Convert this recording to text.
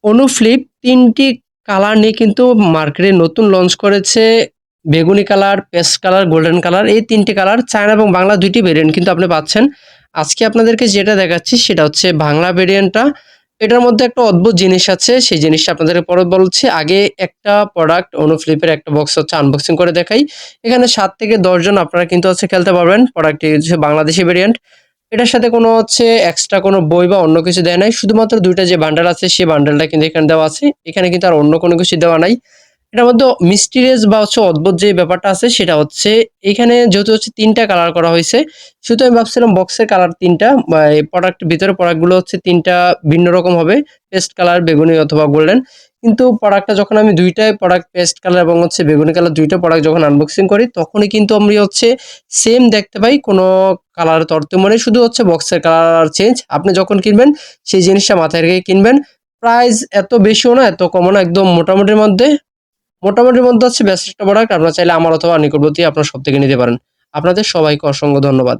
অনুফ্লিপ ৩টি কালার নিয়ে কিন্তু মার্কেটে নতুন লঞ্চ করেছে। বেগুনি colour, paste colour, golden colour এই ৩টি কালার চায়না এবং বাংলা ২ টি ভেরিয়েন্ট কিন্তু আপনি পাচ্ছেন। আজকে আপনাদেরকে যেটা দেখাচ্ছি সেটা হচ্ছে বাংলা ভেরিয়েন্টটা। এটার মধ্যে একটা অদ্ভুত জিনিস আছে, সেই জিনিসটা আপনাদেরকে পরে বলছি। আগে একটা প্রোডাক্ট অনুফ্লিপের একটা বক্স হচ্ছে আনবক্সিং করে দেখাই। এখানে ৭ থেকে ১০ জন আপনারা কিন্তু হচ্ছে খেলতে পারবেন। প্রোডাক্টটি হচ্ছে বাংলাদেশি ভেরিয়েন্ট। এটার সাথে কোনো হচ্ছে এক্সট্রা কোনো বই বা অন্য কিছু দেয়া নাই। শুধুমাত্র ২ টা যে বান্ডেল আছে সেই বান্ডেলটা কিন্তু এখানে দেওয়া আছে। এখানে কিন্তু আর অন্য কোনো কিছু দেওয়া নাই। এটার মধ্যে মিস্টিরিয়াস বা হচ্ছে অদ্ভুত যে ব্যাপারটা আছে সেটা হচ্ছে এখানে যেহেতু হচ্ছে ৩ টা কালার করা হইছে, সেহেতু আমি ভাবছিলাম বক্সের কালার ৩ টা বা এই প্রোডাক্টের ভিতরে প্রোডাক্টগুলো হচ্ছে ৩ টা ভিন্ন রকম হবে। পেস্ট কালার, বেগুনি অথবা গোল্ডেন। কিন্তু প্রোডাক্টটা যখন আমি ২ টাই প্রোডাক্ট পেস্ট কালার এবং হচ্ছে বেগুনি কালার ২ টা প্রোডাক্ট যখন আনবক্সিং করি তখনই কিন্তু আমি হচ্ছে সেম দেখতে পাই। কোনো কালার তরতমে শুধু হচ্ছে বক্সের কালার চেঞ্জ। আপনি যখন কিনবেন সেই জিনিসটা মাথায় রেখে কিনবেন। প্রাইস এত বেশিও না, এত কমও না, একদম মোটামুটির মধ্যে। মোটামুটির মধ্যে হচ্ছে বেস্ট একটা প্রোডাক্ট। আপনারা চাইলে আমার অথবা নিকটবর্তী আপনার শপ থেকে নিতে পারেন। আপনাদের সবাইকে অসংখ্য ধন্যবাদ।